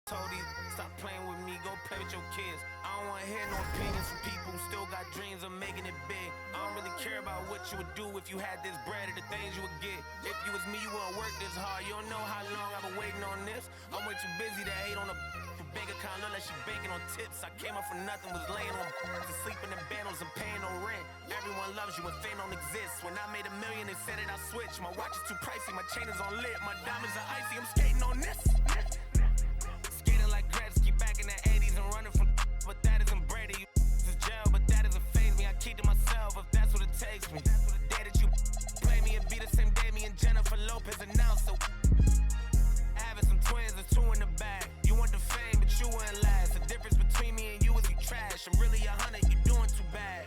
Told these, stop playing with me, go play with your kids. I don't wanna hear no opinions from people who still got dreams of making it big. I don't really care about what you would do if you had this bread or the things you would get. If you was me, you wouldn't work this hard. You don't know how long I've been waiting on this. I'm way too busy to hate on a bank account unless she banking on tips. I came up from nothing, was laying on sleeping in bundles and paying no rent. Everyone loves you when fame don't exist. When I made $1 million, they said it, I switched. My watch is too pricey, my chain is on lit, my diamonds are icy. I'm skating on this. Like Gretzky back in the 80s and running from but that isn't Brady. You is jail, but that doesn't faze me. I keep to myself if that's what it takes me. The day that you play me and be the same day me and Jennifer Lopez announced. So having some twins, there's 2 in the bag. You want the fame, but you wouldn't last. The difference between me and you is you trash. I'm really 100, you doing too bad.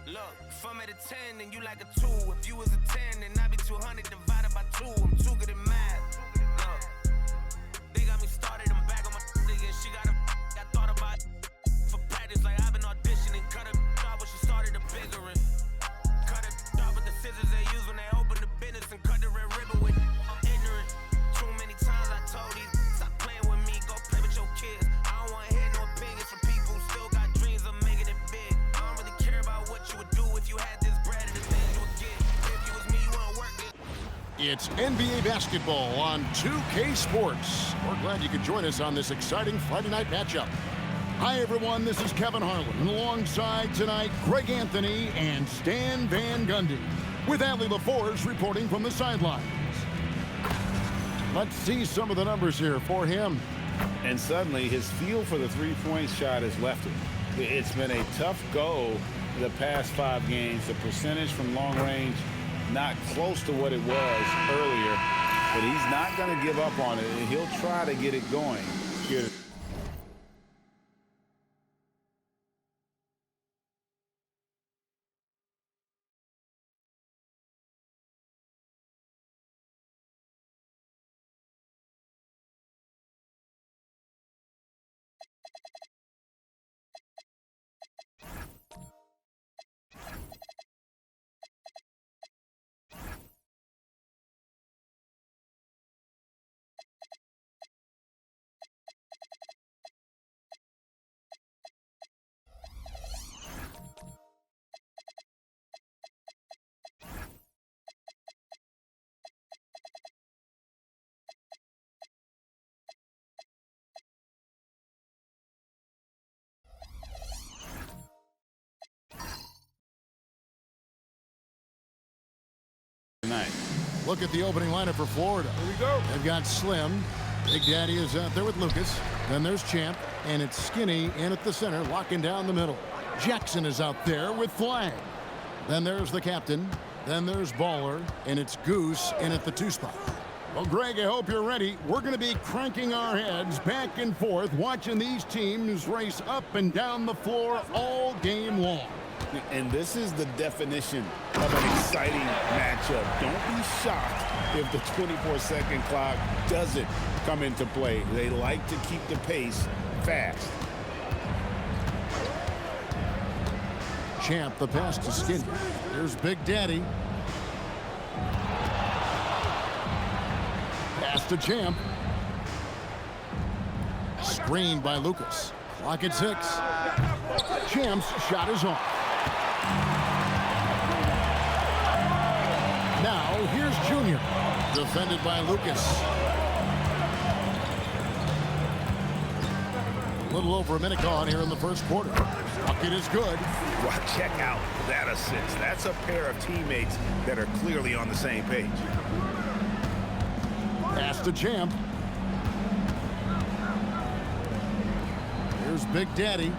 Look, if I'm at a 10, then you like a 2. If you was a 10, then I'd be 200 divided by 2. I'm too good at math. Look. They got me started, I'm back on my again. She got I thought about it for practice, like I've been auditioning. Cut it off when she started a bigger one. Cut it off with the scissors they use when they open the business and cut the red ribbon with. I'm ignorant. Too many times I told these, stop playing with me, go play with your kids. I don't wanna hear no opinions from people who still got dreams of making it big. I don't really care about what you would do if you had this bread and the things you would get. If you was me, you wouldn't work it. It's NBA basketball on 2K Sports. We're glad you could join us on this exciting Friday night matchup. Hi, everyone. This is Kevin Harlan. And alongside tonight, Greg Anthony and Stan Van Gundy, with Allie LaForge reporting from the sidelines. Let's see some of the numbers here for him. And suddenly, his feel for the three-point shot has left him. It's been a tough go the past 5 games. The percentage from long range not close to what it was earlier, but he's not going to give up on it, and he'll try to get it going here. Tonight. Look at the opening lineup for Florida. Here we go. They've got Slim. Big Daddy is out there with Lucas. Then there's Champ. And it's Skinny in at the center, locking down the middle. Jackson is out there with Flag. Then there's the captain. Then there's Baller. And it's Goose in at the 2 spot. Well, Greg, I hope you're ready. We're going to be cranking our heads back and forth, watching these teams race up and down the floor all game long. And this is the definition of an exciting matchup. Don't be shocked if the 24-second clock doesn't come into play. They like to keep the pace fast. Champ, the pass to Skinny. There's Big Daddy. Pass to Champ. Screened by Lucas. Clock at 6. Champ's shot is off. Now, here's Junior. Defended by Lucas. A little over a minute gone here in the first quarter. Bucket is good. Well, check out that assist. That's a pair of teammates that are clearly on the same page. Pass to Champ. Here's Big Daddy.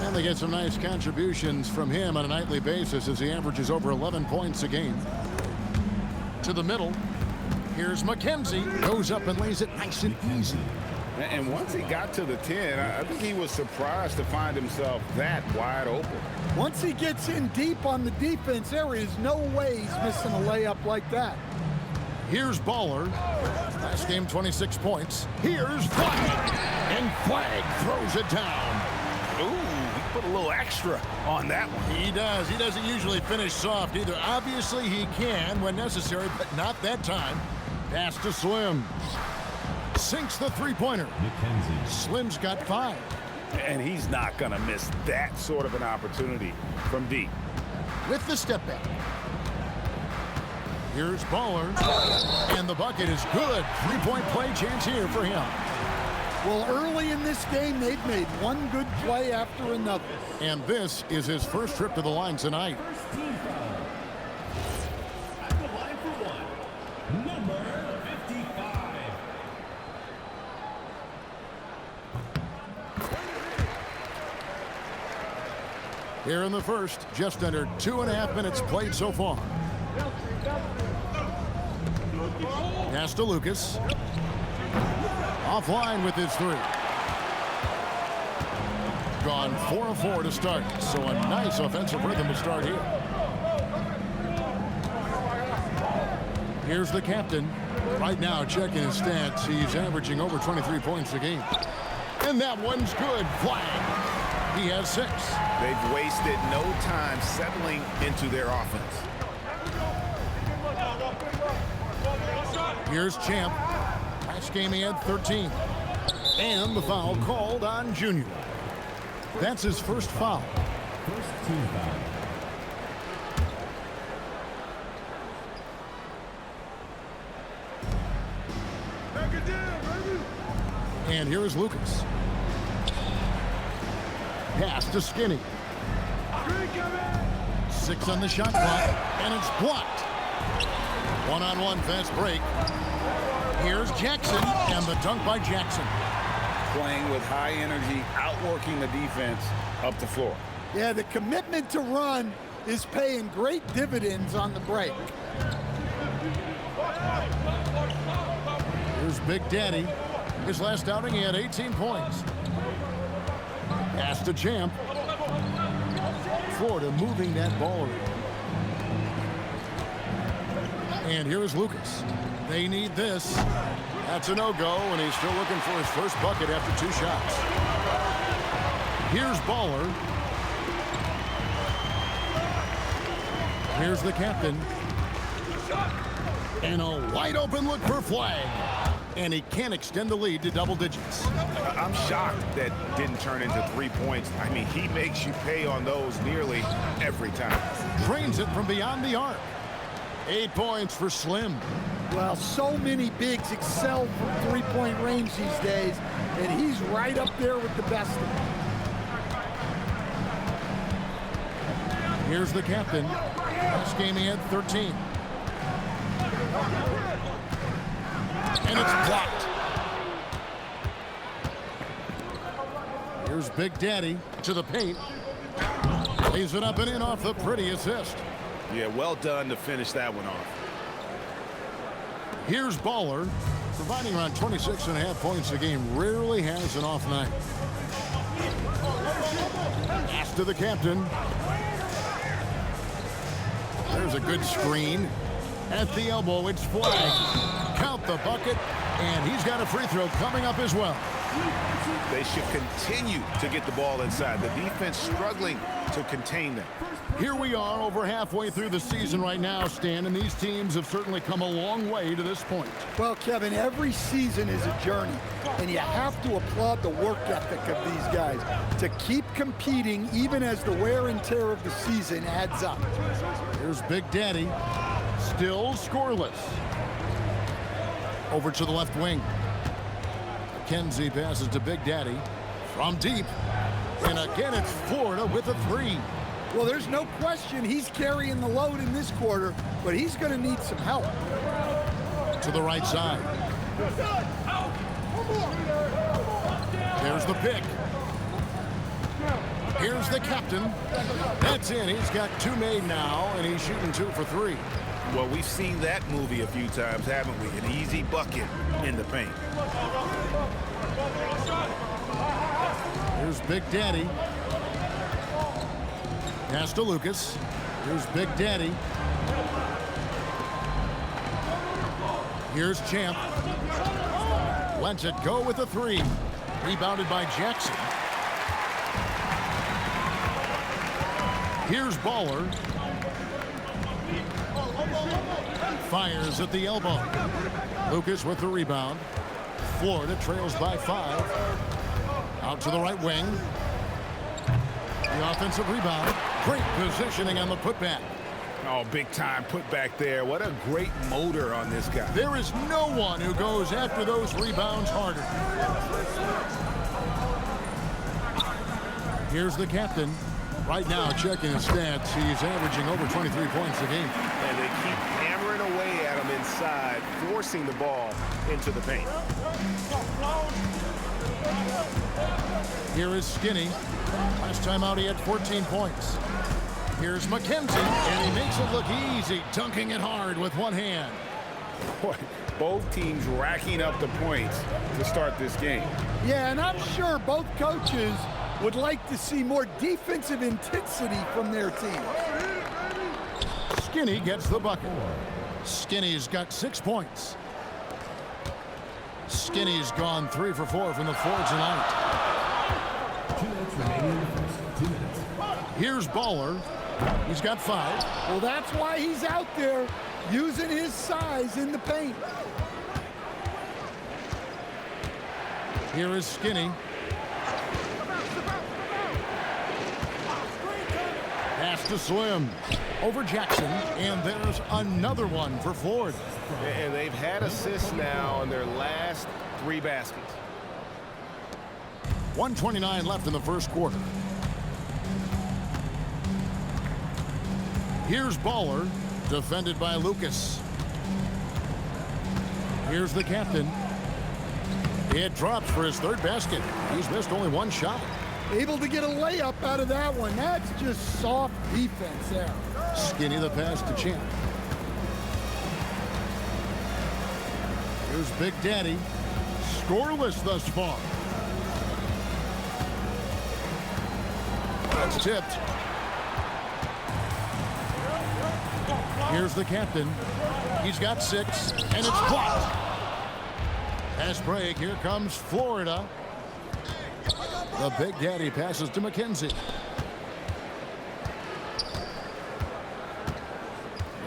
And they get some nice contributions from him on a nightly basis as he averages over 11 points a game. To the middle. Here's McKenzie. Goes up and lays it nice and easy. And once he got to the 10, I think he was surprised to find himself that wide open. Once he gets in deep on the defense, there is no way he's missing a layup like that. Here's Baller. Last game, 26 points. Here's Flag. And Flag throws it down. Ooh, he put a little extra on that one. He does. He doesn't usually finish soft either. Obviously, he can when necessary, but not that time. Pass to Slim. sinks the three-pointer. Slim's got 5. And he's not going to miss that sort of an opportunity from deep. With the step back. Here's Baller. And the bucket is good. Three-point play chance here for him. Well, early in this game, they've made one good play after another. And this is his first trip to the line tonight. At the line for one, number 55. Here in the first, just under 2.5 minutes played so far. Pass to Lucas. Offline with his 3. Gone 4 of 4 to start, so a nice offensive rhythm to start here. Here's the captain. Right now, checking his stats, he's averaging over 23 points a game. And that one's good. Flag. He has 6. They've wasted no time settling into their offense. Here's Champ. Last game he had 13. And the foul called on Junior. That's his first foul. First team foul. And here's Lucas. Pass to Skinny. 6 on the shot clock, and it's blocked. One-on-one fast break. Here's Jackson, and the dunk by Jackson. Playing with high energy, outworking the defense up the floor. Yeah, the commitment to run is paying great dividends on the break. Here's Big Daddy. His last outing, he had 18 points. Pass to Champ. Florida moving that ball around. And here is Lucas. They need this. That's a no-go, and he's still looking for his first bucket after 2 shots. Here's Baller. Here's the captain. And a wide-open look for Flag. And he can't extend the lead to double digits. I'm shocked that didn't turn into 3 points. I mean, he makes you pay on those nearly every time. Drains it from beyond the arc. 8 points for Slim. Well, so many bigs excel from three-point range these days, and he's right up there with the best of them. Here's the captain. Last game he had 13. And it's blocked. Here's Big Daddy to the paint. Lays it up and in off the pretty assist. Yeah, well done to finish that one off. Here's Baller, providing around 26.5 points a game. Rarely has an off night. Pass to the captain. There's a good screen. At the elbow, it's Flag. Count the bucket, and he's got a free throw coming up as well. They should continue to get the ball inside. The defense struggling to contain them. Here we are over halfway through the season right now, Stan, and these teams have certainly come a long way to this point. Well, Kevin, every season is a journey, and you have to applaud the work ethic of these guys to keep competing even as the wear and tear of the season adds up. Here's Big Daddy, still scoreless. Over to the left wing. Kenzie passes to Big Daddy from deep. And again, it's Florida with a 3. Well, there's no question he's carrying the load in this quarter, but he's going to need some help. To the right side. There's the pick. Here's the captain. That's in. He's got 2 made now, and he's shooting 2 for 3. Well, we've seen that movie a few times, haven't we? An easy bucket in the paint. Here's Big Daddy. Pass to Lucas. Here's Big Daddy. Here's Champ. Lets it go with a 3. Rebounded by Jackson. Here's Baller. Fires at the elbow. Lucas with the rebound. Florida trails by 5. Out to the right wing. The offensive rebound. Great positioning on the putback. Oh, big time putback there. What a great motor on this guy. There is no one who goes after those rebounds harder. Here's the captain. Right now, checking his stats, he's averaging over 23 points a game. And they keep hammering away at him inside, forcing the ball into the paint. Here is Skinny. Last time out, he had 14 points. Here's McKenzie, and he makes it look easy, dunking it hard with one hand. Boy, both teams racking up the points to start this game. Yeah, and I'm sure both coaches would like to see more defensive intensity from their team. Skinny gets the bucket. Skinny's got 6 points. Skinny's gone 3 for 4 from the floor tonight. 2 minutes remaining in the first. 2 minutes. Here's Baller. He's got 5. Well, that's why he's out there using his size in the paint. Here is Skinny. Pass to Slim. Over Jackson. And there's another one for Ford. And they've had assists now on their last 3 baskets. 1:29 left in the first quarter. Here's Baller, defended by Lucas. Here's the captain. It drops for his 3rd basket. He's missed only 1 shot. Able to get a layup out of that one. That's just soft defense there. Skinny the pass to Champ. Here's Big Daddy. Scoreless thus far. That's tipped. Here's the captain. He's got 6, and it's blocked. Pass break. Here comes Florida. The Big Daddy passes to McKenzie.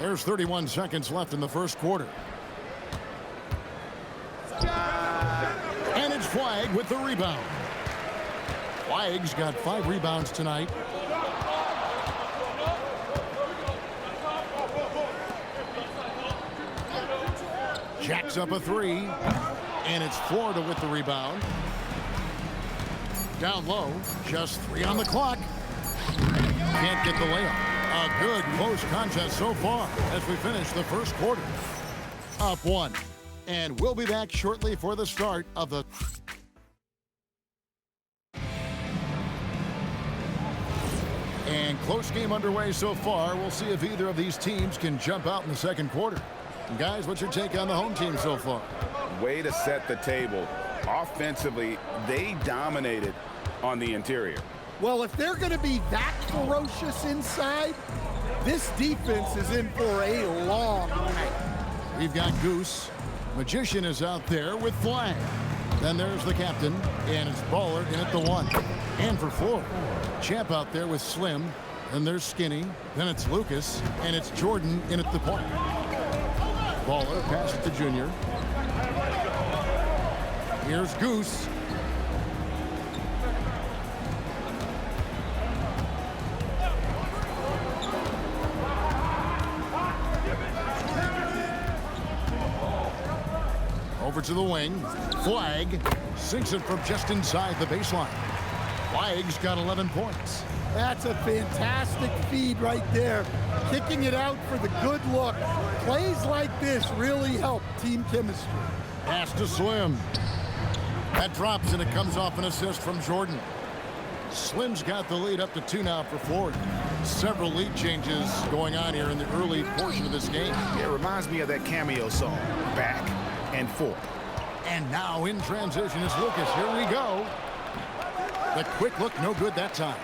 There's 31 seconds left in the first quarter. And it's Flagg with the rebound. Flagg's got 5 rebounds tonight. Jacks up a 3. And it's Florida with the rebound. Down low. Just 3 on the clock. Can't get the layup. A good close contest so far as we finish the first quarter. Up 1. And we'll be back shortly for the start of the... And close game underway so far. We'll see if either of these teams can jump out in the second quarter. And guys, what's your take on the home team so far? Way to set the table. Offensively, they dominated on the interior. Well, if they're going to be that ferocious inside, this defense is in for a long night. We've got Goose. Magician is out there with Flagg. Then there's the captain, and it's Baller in at the 1. And for Florida, Champ out there with Slim. Then there's Skinny. Then it's Lucas, and it's Jordan in at the point. Baller passes to Junior. Here's Goose. Over to the wing. Flagg sinks it from just inside the baseline. Flagg's got 11 points. That's a fantastic feed right there. Kicking it out for the good look. Plays like this really help team chemistry. Pass to Slim. That drops, and it comes off an assist from Jordan. Slim's got the lead up to 2 now for Ford. Several lead changes going on here in the early portion of this game. It reminds me of that cameo song, Back and Forth. And now in transition is Lucas. Here we go. The quick look, no good that time.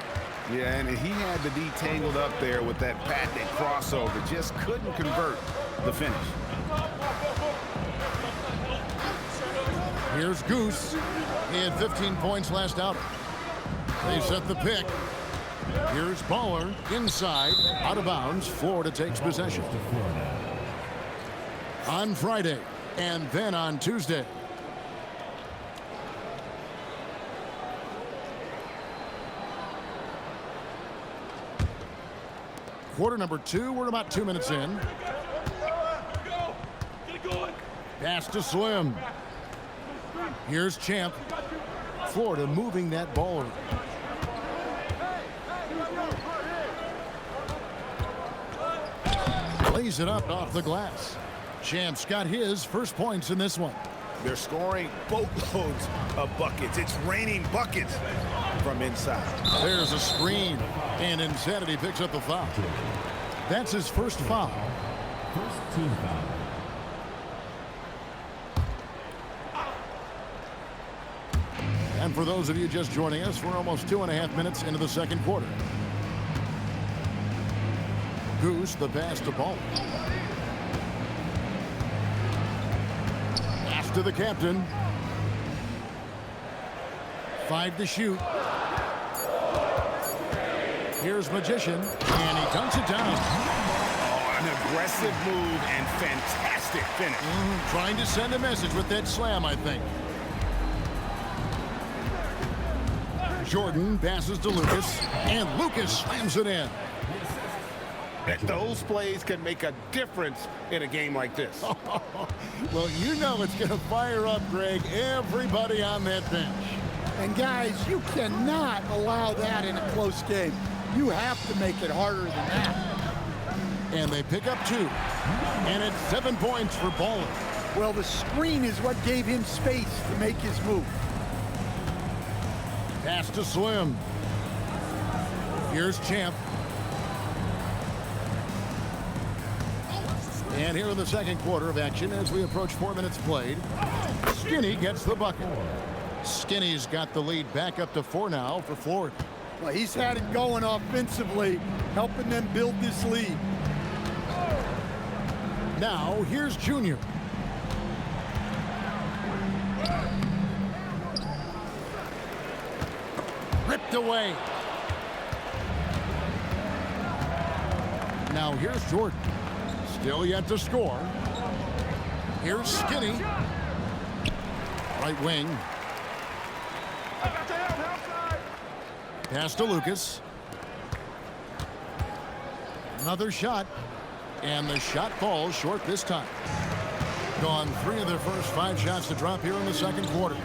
Yeah, and he had to be tangled up there with that patented crossover. Just couldn't convert the finish. Here's Goose. He had 15 points last outing. They set the pick. Here's Baller inside, out of bounds. Florida takes possession. On Friday and then on Tuesday. quarter number 2. We're about 2 minutes in. Pass to Slim. Here's Champ. Florida moving that ball. Lays it up off the glass. Champ's got his first points in this one. They're scoring boatloads of buckets. It's raining buckets from inside. There's a screen, and Insanity picks up the foul. That's his first foul. First team foul. And for those of you just joining us, we're almost 2.5 minutes into the second quarter. Goose, the pass to Ball. Pass to the captain. 5 to shoot. Here's Magician, and he dunks it down. Oh, an aggressive move and fantastic finish. Trying to send a message with that slam, I think. Jordan passes to Lucas, and Lucas slams it in. Those plays can make a difference in a game like this. Well, you know it's going to fire up, Greg, everybody on that bench. And guys, you cannot allow that in a close game. You have to make it harder than that. And they pick up 2. And it's 7 points for Baller. Well, the screen is what gave him space to make his move. Pass to Slim. Here's Champ. And here in the second quarter of action as we approach 4 minutes played, Skinny gets the bucket. Skinny's got the lead back up to 4 now for Florida. Well, he's had it going offensively, helping them build this lead. Now, here's Junior. Ripped away. Now, here's Jordan. Still yet to score. Here's Skinny. Right wing. Pass to Lucas. Another shot. And the shot falls short this time. Gone 3 of their first 5 shots to drop here in the second quarter.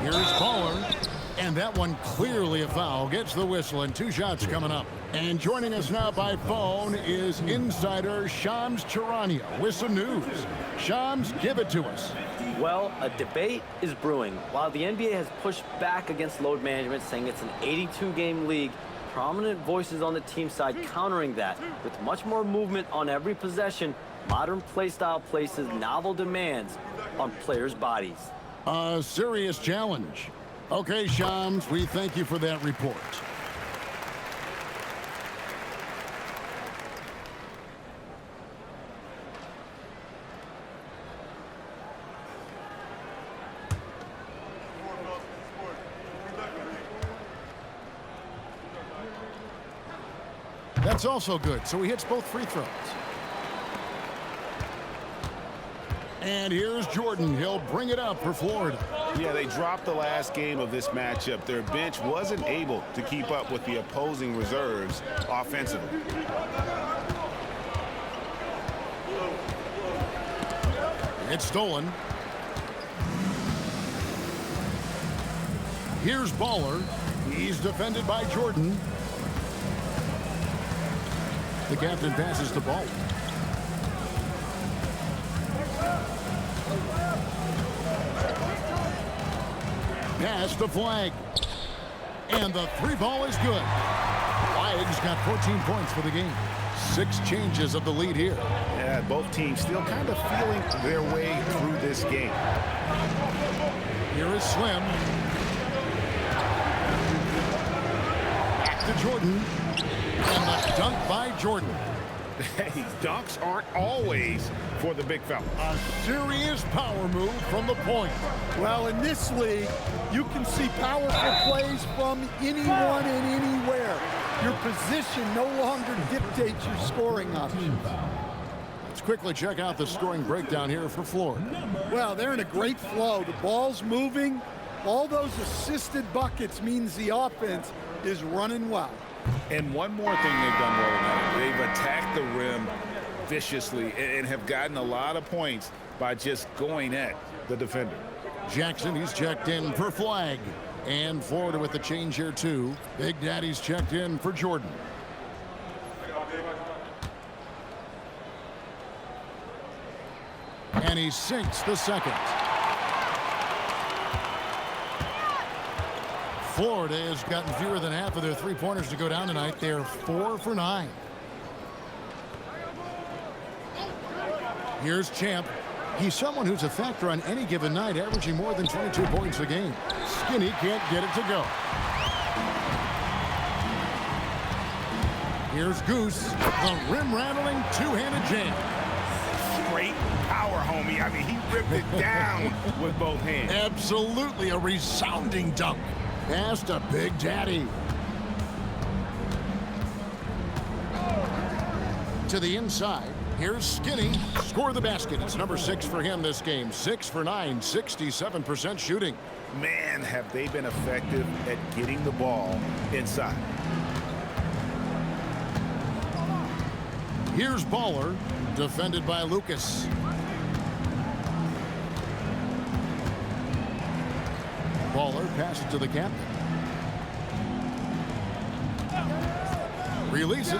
Here's Baller. And that one clearly a foul. Gets the whistle and 2 shots coming up. And joining us now by phone is insider Shams Charania with some news. Shams, give it to us. Well, a debate is brewing. While the NBA has pushed back against load management, saying it's an 82-game league, prominent voices on the team side countering that. With much more movement on every possession, modern play style places novel demands on players' bodies. A serious challenge. Okay, Shams, we thank you for that report. That's also good, so he hits both free throws. And here's Jordan. He'll bring it up for Florida. Yeah, they dropped the last game of this matchup. Their bench wasn't able to keep up with the opposing reserves offensively. It's stolen. Here's Baller. He's defended by Jordan. The captain passes the ball. Pass the Flag. And the 3-ball is good. Flag's got 14 points for the game. 6 changes of the lead here. Yeah, both teams still kind of feeling their way through this game. Here is Slim. Back to Jordan. And the dunk by Jordan. Hey, dunks aren't always for the big fella. A serious power move from the point. Well, in this league, you can see powerful plays from anyone and anywhere. Your position no longer dictates your scoring options. Let's quickly check out the scoring breakdown here for Florida. Well, they're in a great flow. The ball's moving. All those assisted buckets means the offense is running well. And one more thing they've done well tonight, they've attacked the rim viciously and have gotten a lot of points by just going at the defender. Jackson, he's checked in for Flag. And Florida with the change here, too. Big Daddy's checked in for Jordan. And he sinks the second. Florida has gotten fewer than half of their three-pointers to go down tonight. They're 4 for 9. Here's Champ. He's someone who's a factor on any given night, averaging more than 22 points a game. Skinny can't get it to go. Here's Goose, the rim-rattling two-handed jam. Great power, homie. I mean, he ripped it down with both hands. Absolutely a resounding dunk. Pass to Big Daddy. To the inside. Here's Skinny. Score the basket. It's number 6 for him this game. 6 for 9, 67% shooting. Man, have they been effective at getting the ball inside. Here's Baller, defended by Lucas. Baller passes to the captain. Releases.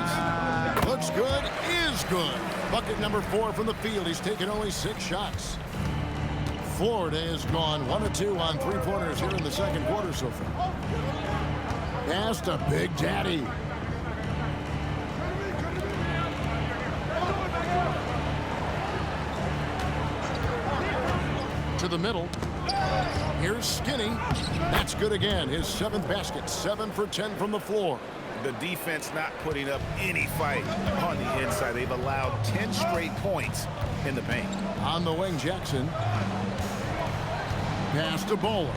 Looks good. Is good. Bucket number 4 from the field. He's taken only 6 shots. Florida has gone 1 of 2 on three-pointers here in the second quarter so far. Pass to Big Daddy. To the middle. Here's Skinny. That's good again. His 7th basket. 7 for 10 from the floor. The defense not putting up any fight on the inside. They've allowed 10 straight points in the paint. On the wing, Jackson. Pass to Bowler.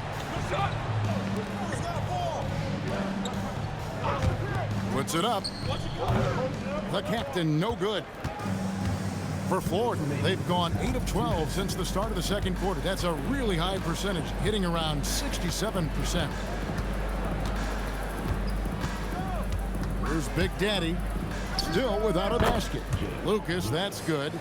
Puts it up. The captain, no good. For Florida, they've gone 8 of 12 since the start of the second quarter. That's a really high percentage, hitting around 67%. Here's Big Daddy, still without a basket. Lucas, that's good.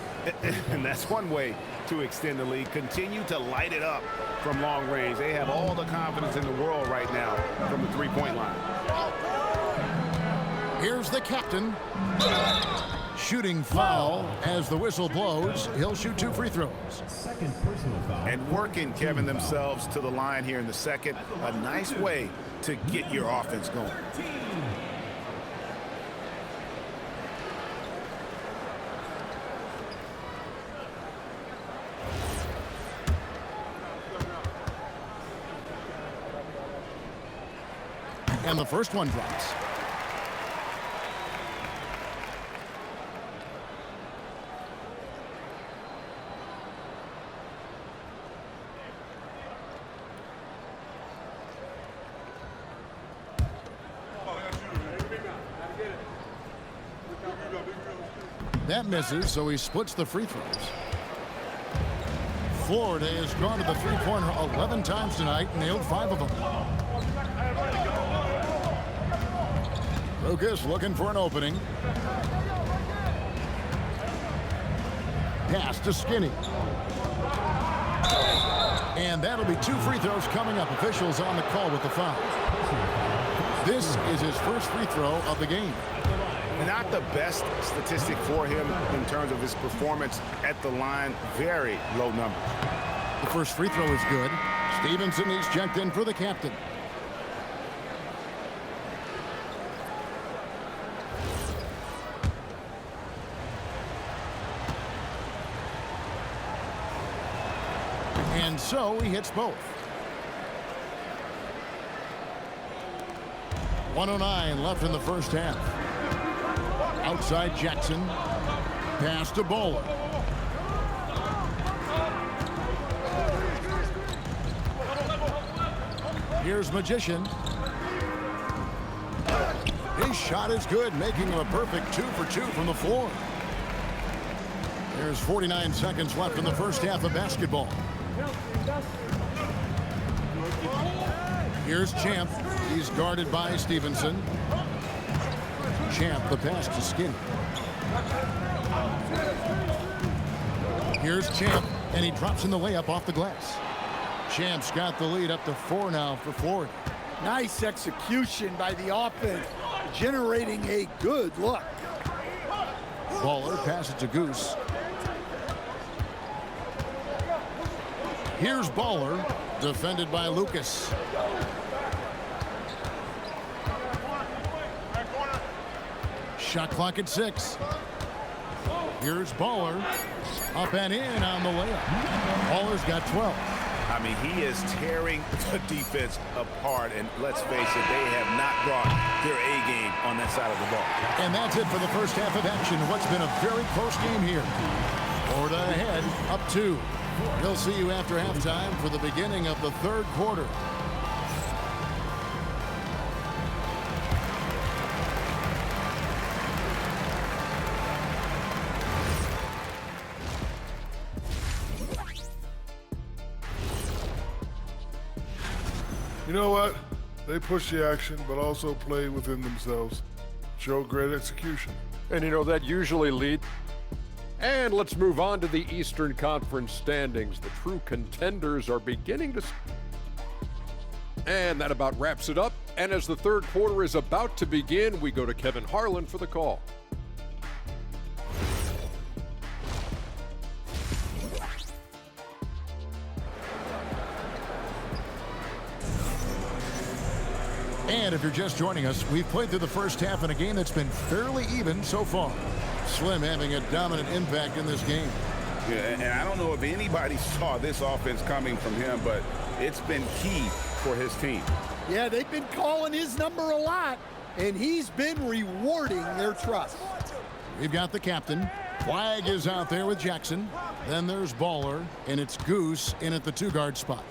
And that's one way to extend the lead. Continue to light it up from long range. They have all the confidence in the world right now from the three-point line. Here's the captain. Shooting foul as the whistle blows. He'll shoot 2 free throws. Second personal foul. And working, Kevin, themselves to the line here in the second. A nice way to get your offense going. And the first one drops. That misses, so he splits the free throws. Florida has gone to the three-pointer 11 times tonight and nailed 5 of them. Lucas looking for an opening. Pass to Skinny. And that'll be 2 free throws coming up. Officials on the call with the foul. This is his first free throw of the game. Not the best statistic for him in terms of his performance at the line. Very low number. The first free throw is good. Stevenson, he's checked in for the captain. And so he hits both. 1:09 left in the first half. Outside Jackson. Pass to Bowler. Here's Magician. His shot is good, making him a perfect 2 for 2 from the floor. There's 49 seconds left in the first half of basketball. Here's Champ. He's guarded by Stevenson. Champ, the pass to Skinny. Here's Champ, and he drops in the layup off the glass. Champ's got the lead up to 4 now for Florida. Nice execution by the offense, generating a good look. Baller passes to Goose. Here's Baller, defended by Lucas. Shot clock at 6. Here's Baller, up and in on the layup. Baller's got 12. I mean, he is tearing the defense apart, and let's face it, they have not brought their A game on that side of the ball. And that's it for the first half of action. What's been a very close game here. Florida ahead, up 2. We'll see you after halftime for the beginning of the third quarter. You know what? They pushed the action, but also played within themselves. Showed great execution. And you know, that usually leads. And let's move on to the Eastern Conference standings. The true contenders are beginning to... And that about wraps it up. And as the third quarter is about to begin, we go to Kevin Harlan for the call. And if you're just joining us, we've played through the first half in a game that's been fairly even so far. Slim having a dominant impact in this game. Yeah, and I don't know if anybody saw this offense coming from him, but it's been key for his team. Yeah, they've been calling his number a lot, and he's been rewarding their trust. We've got the captain. Flag is out there with Jackson. Then there's Baller, and it's Goose in at the 2-guard spot.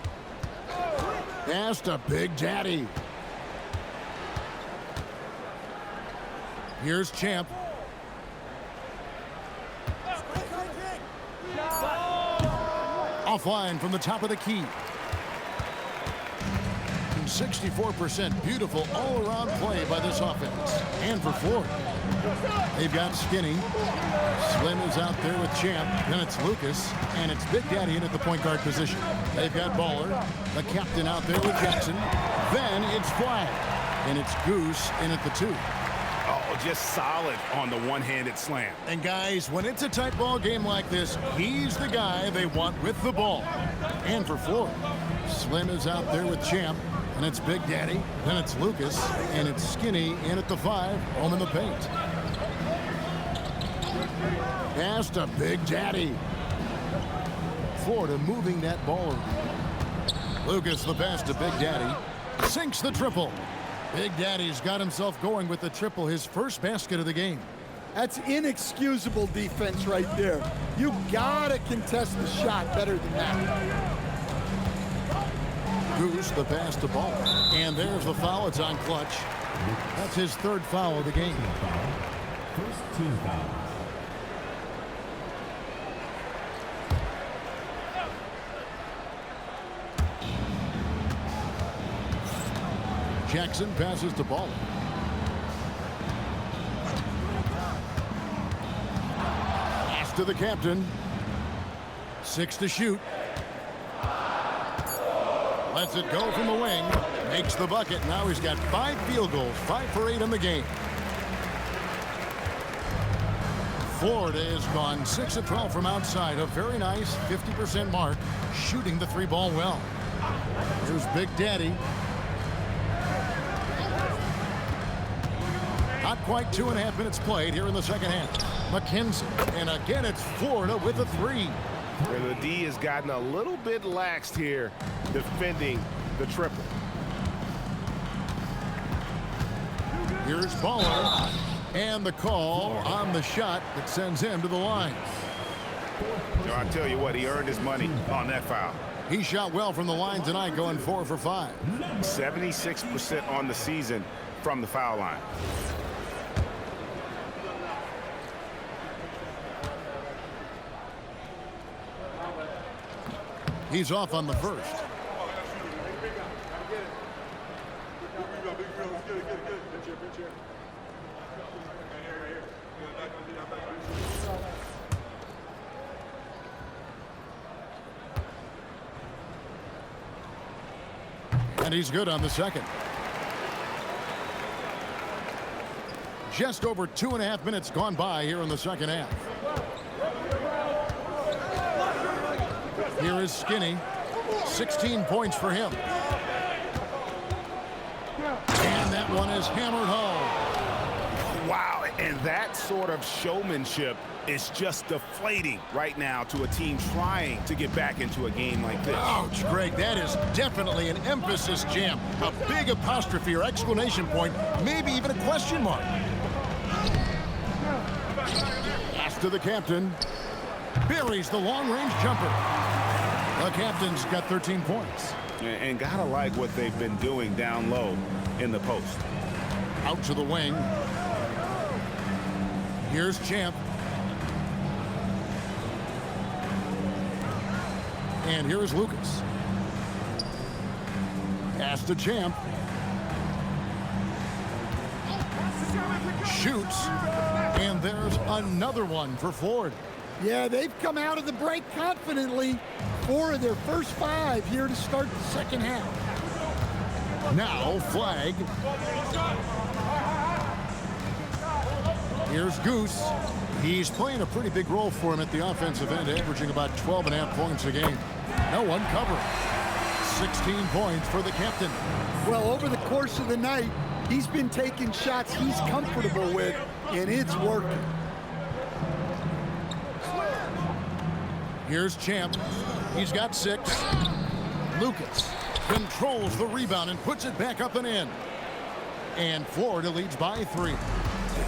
Pass to Big Daddy. Here's Champ. Offline from the top of the key. 64% beautiful all-around play by this offense. And for Florida, they've got Skinny. Slim is out there with Champ. Then it's Lucas. And it's Big Daddy in at the point guard position. They've got Baller, the captain, out there with Jackson. Then it's Flag. And it's Goose in at the 2. Oh, just solid on the one-handed slam. And guys, when it's a tight ball game like this, he's the guy they want with the ball. And for Florida, Slim is out there with Champ. And it's Big Daddy. Then it's Lucas. And it's Skinny in at the 5, home in the paint. Pass to Big Daddy. Florida moving that ball around. Lucas, the pass to Big Daddy. Sinks the triple. Big Daddy's got himself going with the triple, his first basket of the game. That's inexcusable defense right there. You gotta contest the shot better than that. Goose, the pass to Ball. And there's the foul. It's on Clutch. That's his 3rd foul of the game. First team foul. Jackson passes to Ball. Pass to the captain. 6 to shoot. Lets it go from the wing. Makes the bucket. Now he's got 5 field goals. 5 for 8 in the game. Florida has gone 6 of 12 from outside. A very nice 50% mark. Shooting the 3-ball well. Here's Big Daddy. Not quite 2.5 minutes played here in the second half. McKenzie. And again, it's Florida with a 3. And the D has gotten a little bit laxed here defending the triple. Here's Baller. And the call on the shot that sends him to the line. You know, I tell you what, he earned his money on that foul. He shot well from the line tonight, going 4 for 5. 76% on the season from the foul line. He's off on the first. And he's good on the second. Just over 2.5 minutes gone by here in the second half. Here is Skinny. 16 points for him. And that one is hammered home. Wow, and that sort of showmanship is just deflating right now to a team trying to get back into a game like this. Ouch, Greg, that is definitely an emphasis jam. A big apostrophe or exclamation point, maybe even a question mark. Pass to the captain. Buries the long-range jumper. The captain's got 13 points. And gotta like what they've been doing down low in the post. Out to the wing. Here's Champ. And here's Lucas. Pass to Champ. Shoots. And there's another one for Ford. Yeah, they've come out of the break confidently. 4 of their first 5 here to start the second half. Now flag. Here's Goose. He's playing a pretty big role for him at the offensive end, averaging about 12.5 points a game. No one covering. 16 points for the captain. Well, over the course of the night, he's been taking shots he's comfortable with, and it's working. Here's Champ. He's got 6. Lucas controls the rebound and puts it back up and in. And Florida leads by 3.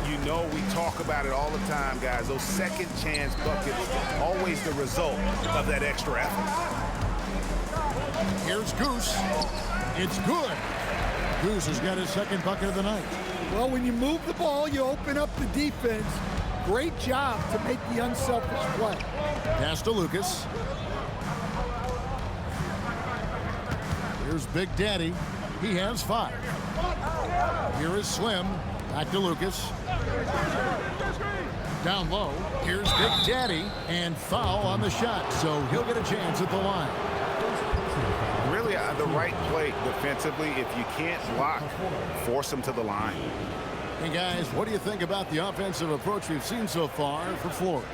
You know, we talk about it all the time, guys. Those second chance buckets, always the result of that extra effort. Here's Goose. It's good. Goose has got his second bucket of the night. Well, when you move the ball, you open up the defense. Great job to make the unselfish play. Pass to Lucas. Here's Big Daddy. He has 5. Here is Slim. Back to Lucas. Down low. Here's Big Daddy. And foul on the shot, so he'll get a chance at the line. Really the right play defensively. If you can't block, force them to the line. Hey, guys, what do you think about the offensive approach we've seen so far for Florida?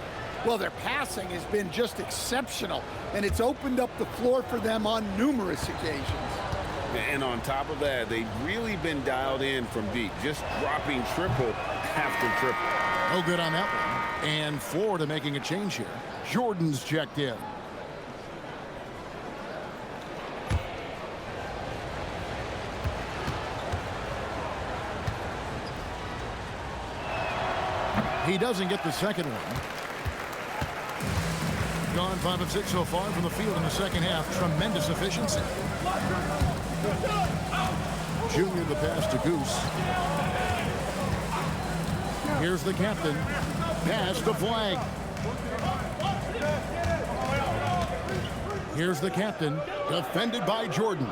Well, their passing has been just exceptional, and it's opened up the floor for them on numerous occasions. And on top of that, they've really been dialed in from deep, just dropping triple after triple. Oh, good on that one. And Florida making a change here. Jordan's checked in. He doesn't get the second one. Gone 5 of 6 so far from the field in the second half. Tremendous efficiency. Junior the pass to Goose. Here's the captain. Pass to Flag. Here's the captain. Defended by Jordan.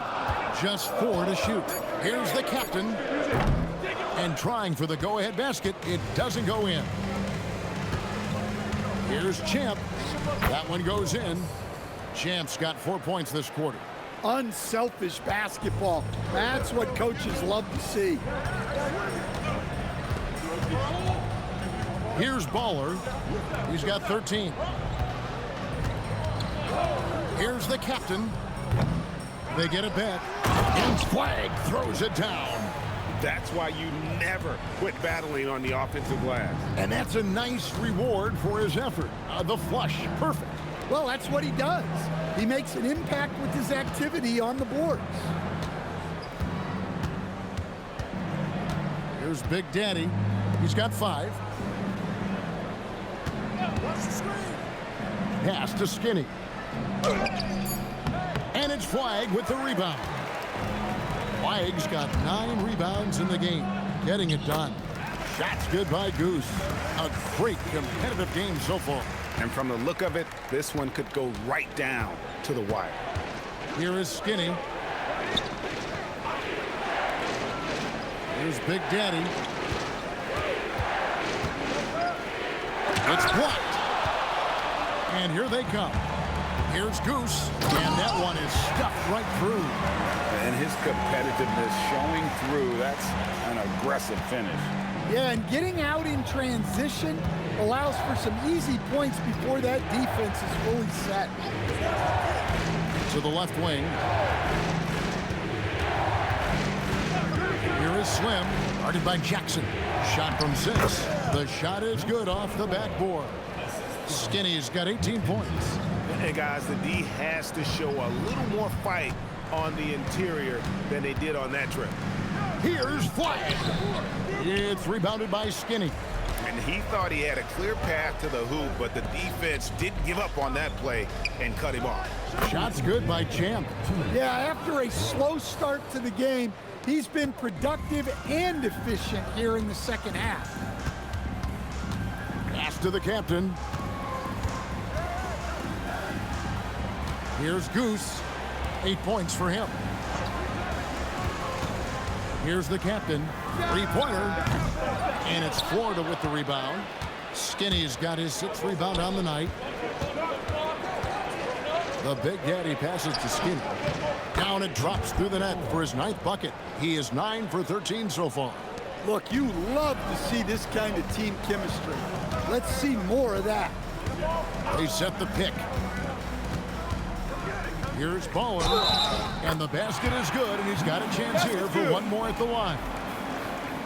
Just 4 to shoot. Here's the captain. And trying for the go-ahead basket. It doesn't go in. Here's Champ. That one goes in. Champ's got 4 points this quarter. Unselfish basketball. That's what coaches love to see. Here's Baller. He's got 13. Here's the captain. They get it back. And Flag throws it down. That's why you never quit battling on the offensive glass. And that's a nice reward for his effort. The flush, perfect. Well, that's what he does. He makes an impact with his activity on the boards. Here's Big Daddy. He's got 5. Pass to Skinny. And it's Flag with the rebound. Flag's got 9 rebounds in the game. Getting it done. Shots good by Goose. A great competitive game so far. And from the look of it, this one could go right down to the wire. Here is Skinny. Here's Big Daddy. It's blocked. And here they come. Here's Goose, and that one is stuffed right through. And his competitiveness showing through. That's an aggressive finish. Yeah, and getting out in transition allows for some easy points before that defense is fully set. To the left wing. Here is Slim, guarded by Jackson. Shot from 6. The shot is good off the backboard. Skinny's got 18 points. And guys, the D has to show a little more fight on the interior than they did on that trip. Here's Flag. It's rebounded by Skinny. And he thought he had a clear path to the hoop, but the defense didn't give up on that play and cut him off. Shot's good by Champ. Yeah, after a slow start to the game, he's been productive and efficient here in the second half. Pass to the captain. Here's Goose. 8 points for him. Here's the captain. 3-pointer. And it's Florida with the rebound. Skinny's got his 6th rebound on the night. The Big Daddy passes to Skinny. Down it drops through the net for his 9th bucket. He is 9 for 13 so far. Look, you love to see this kind of team chemistry. Let's see more of that. They set the pick. Here's Baller, and the basket is good, and he's got a chance here for one more at the line.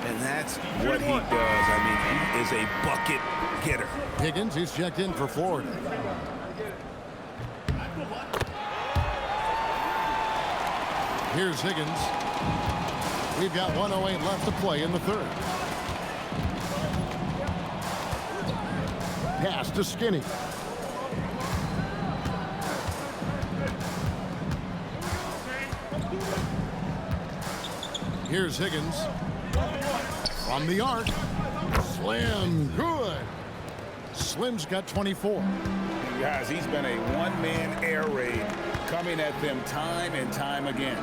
And that's what he does. I mean, he is a bucket getter. Higgins, he's checked in for Florida. Here's Higgins. We've got 1:08 left to play in the third. Pass to Skinny. Here's Higgins. From the arc. Slim. Good. Slim's got 24. Guys, he's been a one-man air raid coming at them time and time again.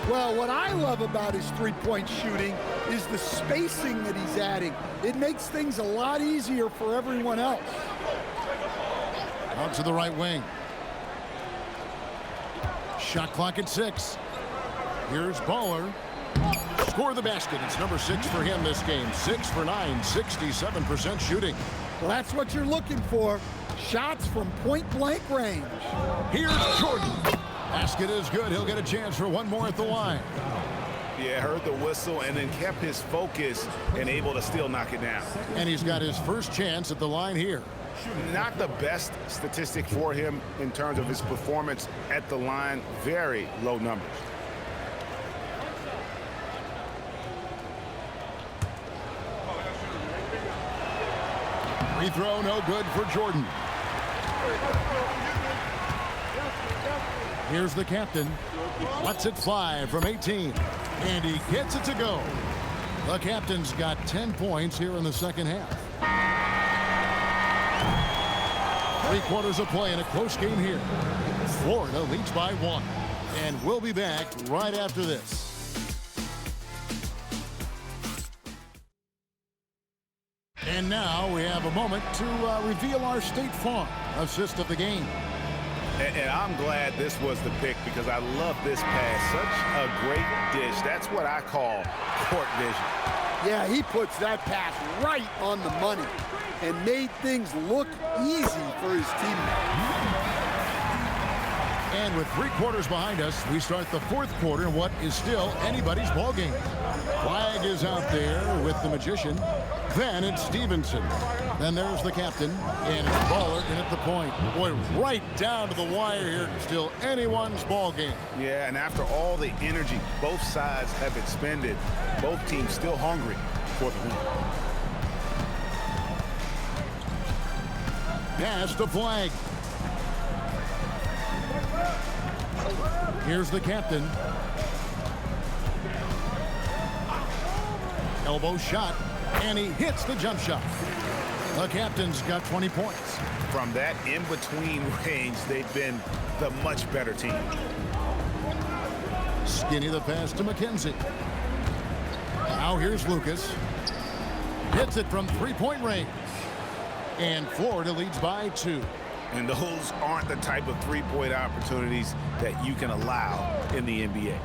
Well, what I love about his three-point shooting is the spacing that he's adding. It makes things a lot easier for everyone else. Out to the right wing. Shot clock at 6. Here's Baller. Score the basket. It's number 6 for him this game. 6 for 9, 67% shooting. Well, that's what you're looking for. Shots from point-blank range. Here's Jordan. Basket is good. He'll get a chance for one more at the line. Yeah, heard the whistle and then kept his focus and able to still knock it down. And he's got his first chance at the line here. Not the best statistic for him in terms of his performance at the line. Very low numbers. Free throw, no good for Jordan. Here's the captain. Lets it fly from 18. And he gets it to go. The captain's got 10 points here in the second half. 3 quarters of play in a close game here. Florida leads by 1. And we'll be back right after this. And now we have a moment to reveal our State Farm assist of the game. And I'm glad this was the pick because I love this pass. Such a great dish. That's what I call court vision. Yeah, he puts that pass right on the money and made things look easy for his teammates. And with 3 quarters behind us, we start the 4th quarter in what is still anybody's ball game. Flag is out there with the magician. Then it's Stevenson. Then there's the captain. And it's Baller in at the point. Boy, right down to the wire here. Still anyone's ball game. Yeah, and after all the energy both sides have expended, both teams still hungry for the win. Pass to Flag. Here's the captain. Elbow shot, and he hits the jump shot. The captain's got 20 points. From that in-between range, they've been the much better team. Skinny the pass to McKenzie. Now here's Lucas. Hits it from 3-point range. And Florida leads by 2. And those aren't the type of three-point opportunities that you can allow in the NBA.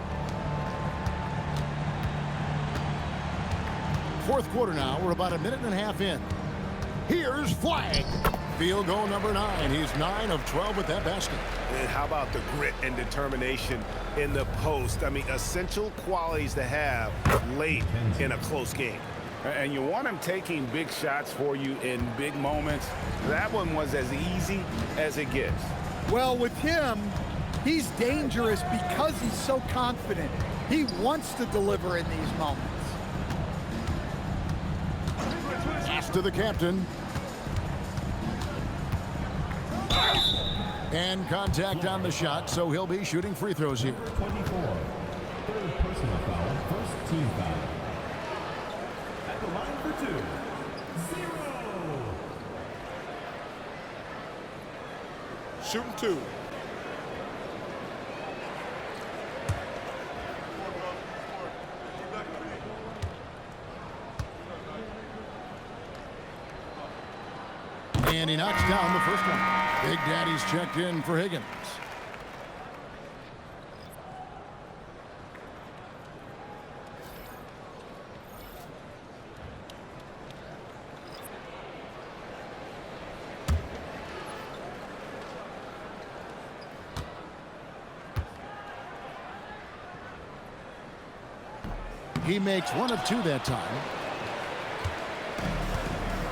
Fourth quarter now. We're about a minute and a half in. Here's Flagg. Field goal number 9. He's 9 of 12 with that basket. And how about the grit and determination in the post? I mean, essential qualities to have late in a close game. And you want him taking big shots for you in big moments. That one was as easy as it gets. Well, with him, he's dangerous because he's so confident. He wants to deliver in these moments. Pass to the captain. And contact on the shot, so he'll be shooting free throws here. 24. Third personal foul, first team foul. At the line for 2. 0. Shooting 2. And he knocks down the first one. Big Daddy's checked in for Higgins. He makes 1 of 2 that time.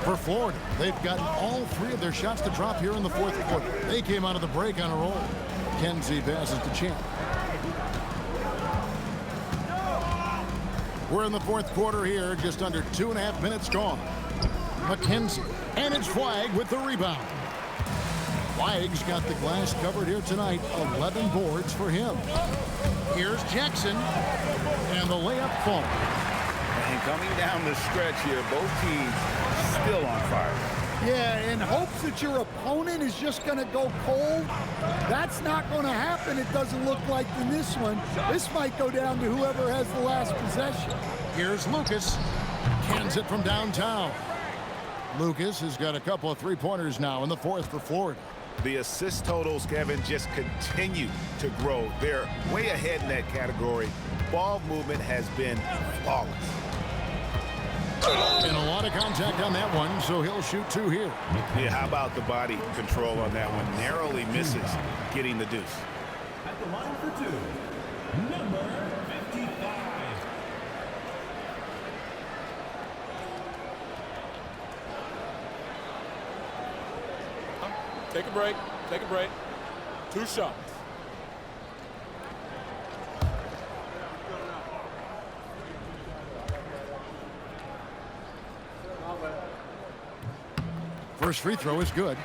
For Florida, they've gotten all 3 of their shots to drop here in the fourth quarter. They came out of the break on a roll. Kenzie passes to Champ. We're in the fourth quarter here, just under 2.5 minutes gone. McKenzie, and it's Flagg with the rebound. Flagg's got the glass covered here tonight. 11 boards for him. Here's Jackson, and the layup falls. And coming down the stretch here, both teams still on fire. Yeah, in hopes that your opponent is just going to go cold. That's not going to happen, it doesn't look like in this one. This might go down to whoever has the last possession. Here's Lucas. Cans it from downtown. Lucas has got a couple of three-pointers now in the fourth for Florida. The assist totals, Kevin, just continue to grow. They're way ahead in that category. Ball movement has been flawless. And a lot of contact on that one, so he'll shoot 2 here. Yeah, how about the body control on that one? Narrowly misses getting the deuce. At the line for 2, number 55. Take a break. Take a break. 2 shots. First free throw is good.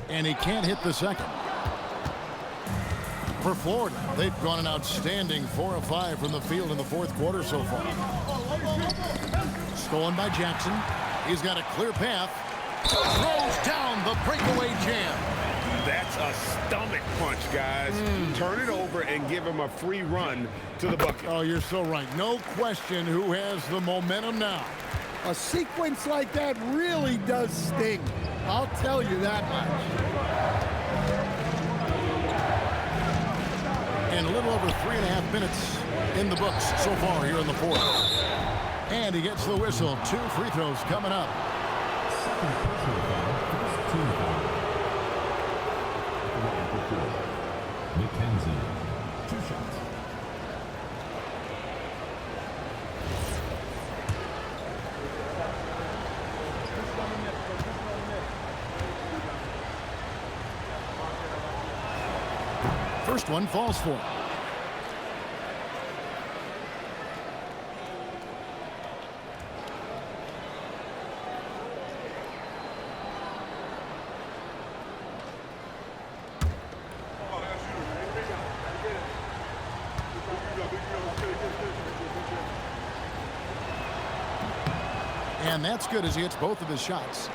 And he can't hit the second. For Florida, they've gone an outstanding 4 of 5 from the field in the fourth quarter so far. Stolen by Jackson. He's got a clear path. Throws down the breakaway jam. That's a stomach punch, guys. Turn it over and give him a free run to the bucket. Oh, you're so right. No question who has the momentum now. A sequence like that really does sting. I'll tell you that much. And a little over 3.5 minutes in the books so far here in the fourth. And he gets the whistle. 2 free throws coming up. Second personal foul, first team foul. At the line for 4, McKenzie. 2 shots. First one falls for him. And that's good as he hits both of his shots.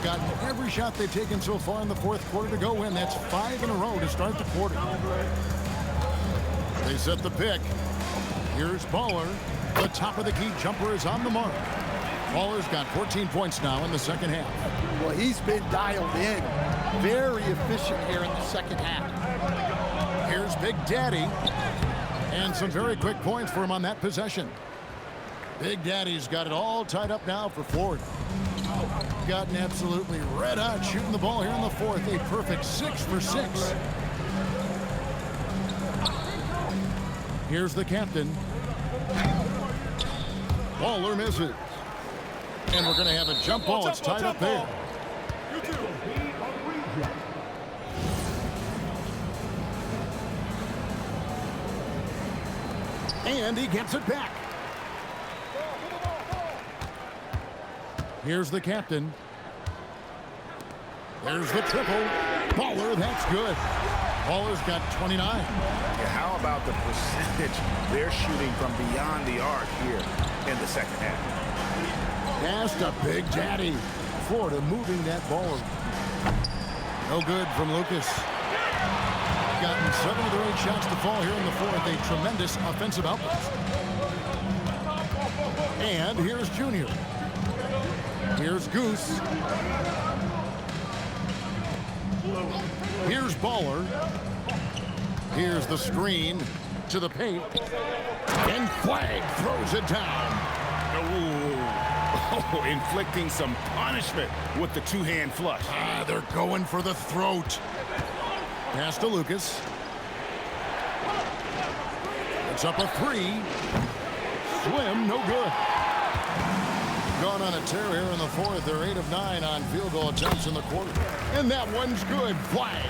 Got every shot they've taken so far in the fourth quarter to go in. That's 5 in a row to start the quarter. They set the pick. Here's Baller. The top of the key jumper is on the mark. Baller's got 14 points now in the second half. Well, he's been dialed in. Very efficient here in the second half. Here's Big Daddy. And some very quick points for him on that possession. Big Daddy's got it all tied up now for Florida. Gotten absolutely red hot shooting the ball here in the fourth. A perfect 6 for 6. Here's the captain. Baller misses. And we're going to have a jump ball. It's tied up there. And he gets it back. Here's the captain. There's the triple. Baller, that's good. Baller's got 29. Yeah, how about the percentage they're shooting from beyond the arc here in the second half? Pass to Big Daddy. Florida moving that ball. No good from Lucas. Gotten 7 of their 8 shots to fall here in the fourth. A tremendous offensive output. And here's Junior. Here's Goose. Here's Baller. Here's the screen to the paint. And Flag throws it down. Oh, inflicting some punishment with the two-hand flush. They're going for the throat. Pass to Lucas. It's up a 3. Slim, no good. Gone on a tear here in the fourth. They're 8 of 9 on field goal attempts in the quarter. And that one's good. Flag.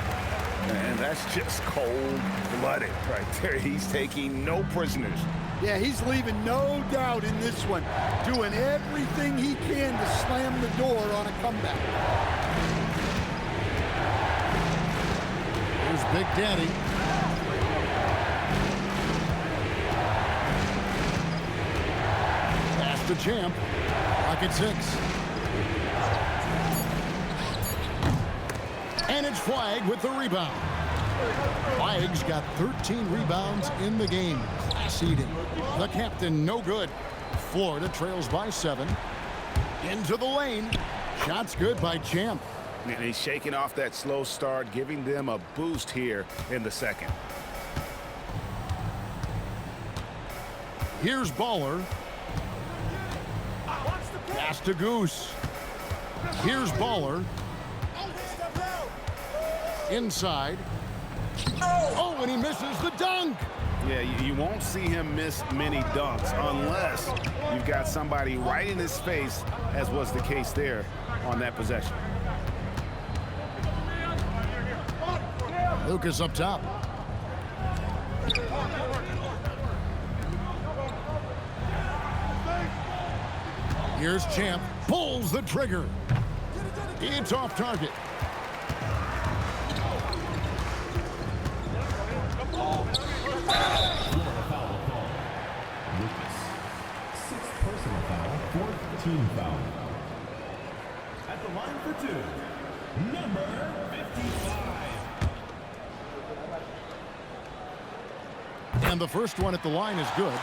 And that's just cold-blooded right there. He's taking no prisoners. Yeah, he's leaving no doubt in this one. Doing everything he can to slam the door on a comeback. Here's Big Daddy. Pass to Champ. Pocket 6. And it's Flag with the rebound. Flag's got 13 rebounds in the game. Class eating. The captain, no good. Florida trails by 7. Into the lane. Shot's good by Champ. And he's shaking off that slow start, giving them a boost here in the second. Here's Baller. Pass to Goose. Here's Baller. Inside. Oh, and he misses the dunk. Yeah, you won't see him miss many dunks unless you've got somebody right in his face, as was the case there on that possession. Lucas up top. Here's Champ. Pulls the trigger. It's off target. Personal foul, 4th team foul. At the line for 2, number 55. And the first one at the line is good.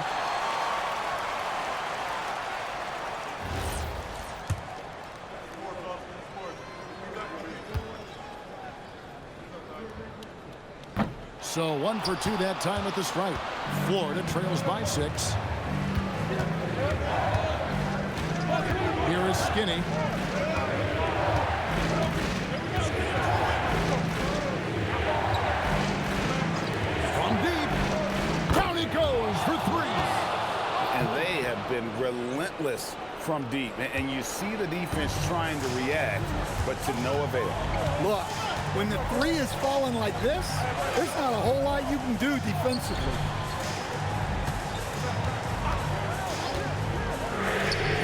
So 1 for 2 that time at the stripe. Florida trails by 6. Here is Skinny. From deep. Down he goes for 3. And they have been relentless from deep. And you see the defense trying to react, but to no avail. Look, when the 3 is falling like this, there's not a whole lot you can do defensively.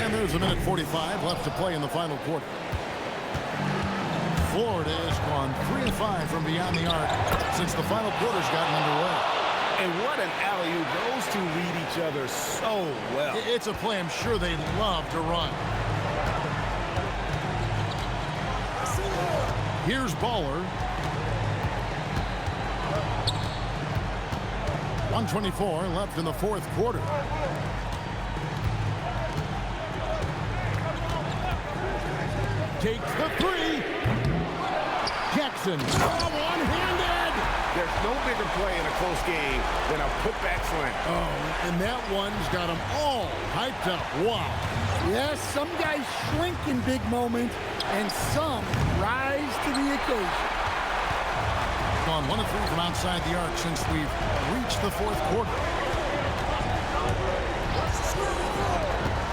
And there's a minute 45 left to play in the final quarter. Florida has gone 3 of 5 from beyond the arc since the final quarter's gotten underway. And what an alley-oop. Those two read each other so well. It's a play I'm sure they love to run. Here's Baller. 1:24 left in the fourth quarter. Takes the three. Jackson. One-handed. There's no bigger play in a close game than a putback slam. Oh, and that one's got them all hyped up. Wow. Yes, some guys shrink in big moments, and some rise to the occasion. Gone 1 of 3 from outside the arc since we've reached the fourth quarter.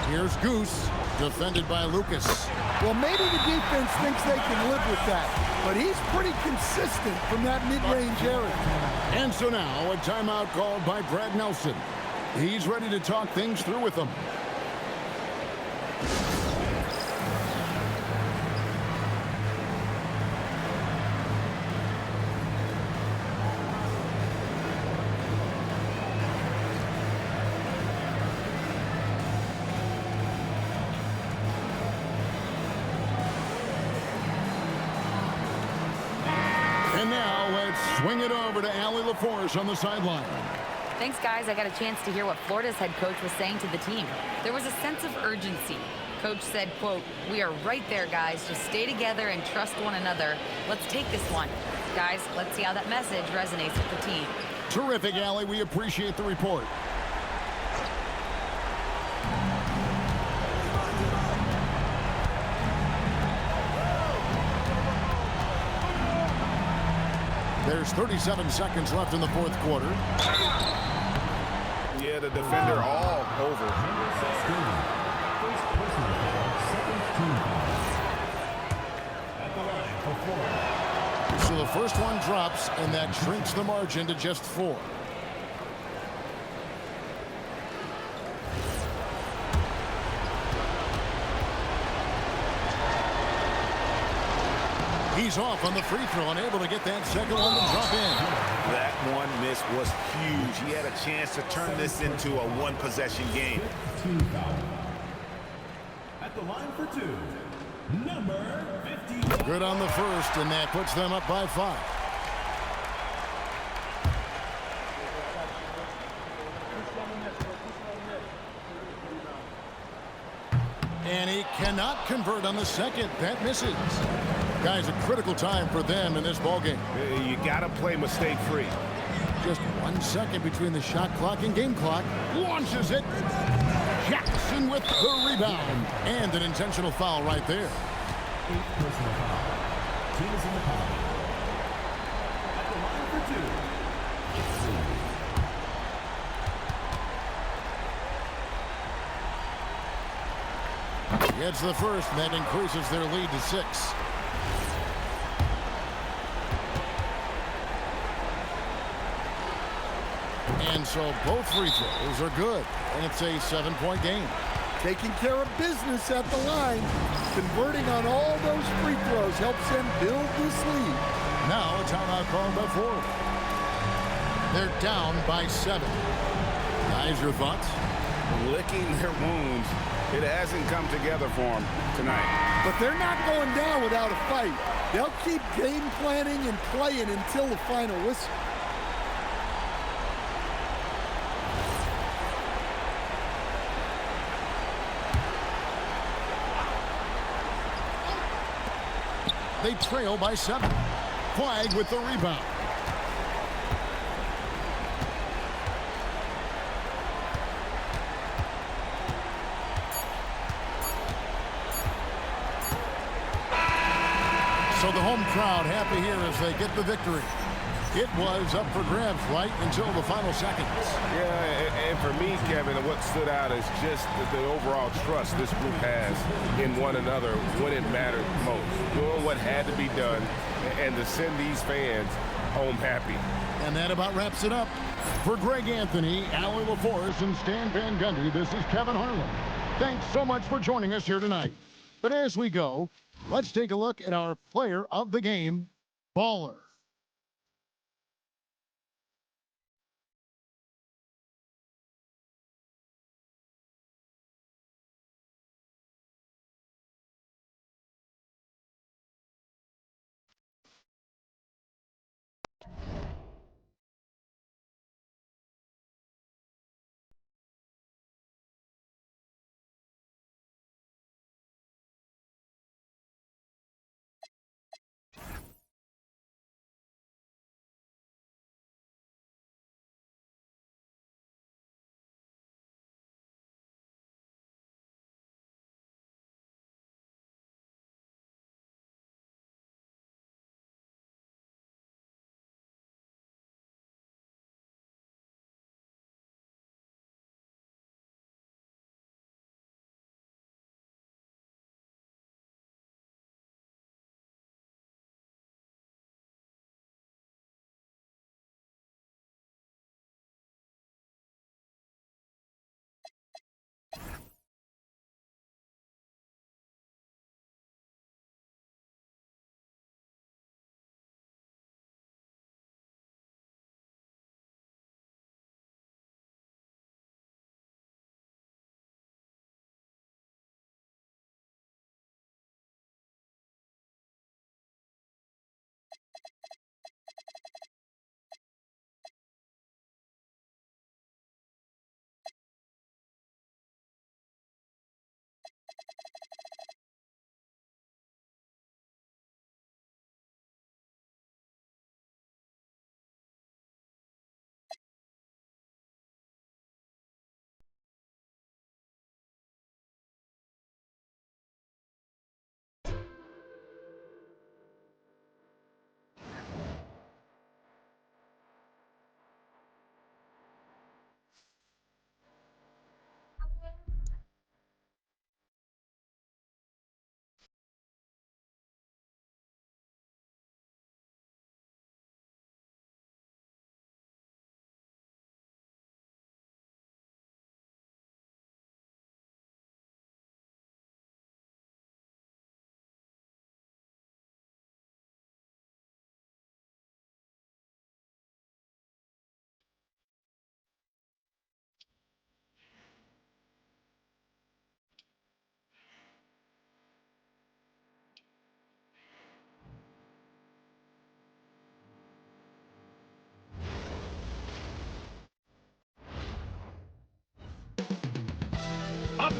Here's Goose, defended by Lucas. Well, maybe the defense thinks they can live with that, but he's pretty consistent from that mid-range area. And so now a timeout called by Brad Nelson. He's ready to talk things through with them. And now let's swing it over to Allie LaForce on the sideline. Thanks, guys. I got a chance to hear what Florida's head coach was saying to the team. There was a sense of urgency. Coach said, quote, "We are right there, guys. Just stay together and trust one another. Let's take this one." Guys, let's see how that message resonates with the team. Terrific, Allie. We appreciate the report. There's 37 seconds left in the fourth quarter. Yeah, the defender all over. So the first one drops, and that shrinks the margin to just 4. He's off on the free throw, unable to get that second one to drop in. That one miss was huge. He had a chance to turn this into a one-possession game. At the line for 2, number 50. Good on the first, and that puts them up by 5. And he cannot convert on the second. That misses. Guys, a critical time for them in this ballgame. You got to play mistake-free. Just 1 second between the shot clock and game clock. Launches it. Jackson with the rebound. And an intentional foul right there. 8th personal foul. Team is in the foul. At the line for 2. Gets the first, and that increases their lead to 6. And so both free throws are good, and it's a 7-point game. Taking care of business at the line, converting on all those free throws helps them build this lead. Now a timeout called by Florida. They're down by 7. Guys, your thoughts? Licking their wounds. It hasn't come together for them tonight. But they're not going down without a fight. They'll keep game planning and playing until the final whistle. They trail by 7. Flag with the rebound. So the home crowd happy here as they get the victory. It was up for grabs right until the final seconds. Yeah, and for me, Kevin, what stood out is just the overall trust this group has in one another when it mattered most. Doing what had to be done and to send these fans home happy. And that about wraps it up. For Greg Anthony, Allie LaForce, and Stan Van Gundy, this is Kevin Harlan. Thanks so much for joining us here tonight. But as we go, let's take a look at our player of the game, Baller.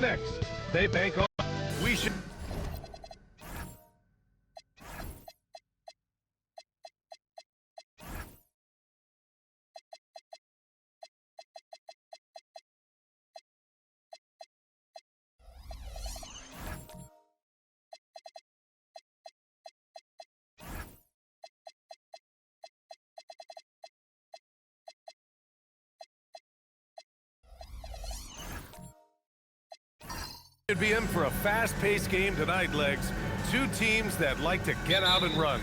next, they bank on. We should. Should be in for a fast-paced game tonight, Legs. Two teams that like to get out and run.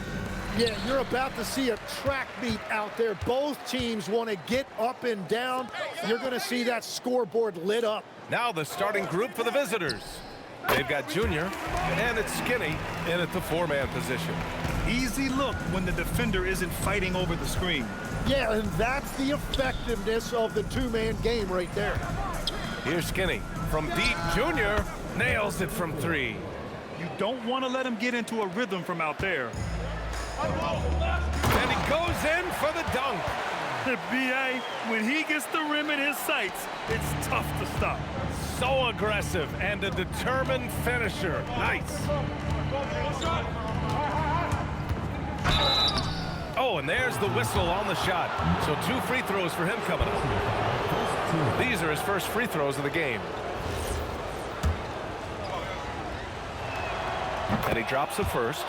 Yeah, you're about to see a track meet out there. Both teams want to get up and down. You're going to see that scoreboard lit up. Now the starting group for the visitors. They've got Junior, and it's Skinny in at the four-man position. Easy look when the defender isn't fighting over the screen. Yeah, and that's the effectiveness of the two-man game right there. Here's Skinny. From deep, Junior nails it from three. You don't want to let him get into a rhythm from out there. And he goes in for the dunk. B.A., when he gets the rim in his sights, it's tough to stop. So aggressive and a determined finisher. Nice. Oh, and there's the whistle on the shot. So 2 free throws for him coming up. These are his first free throws of the game. And he drops the first.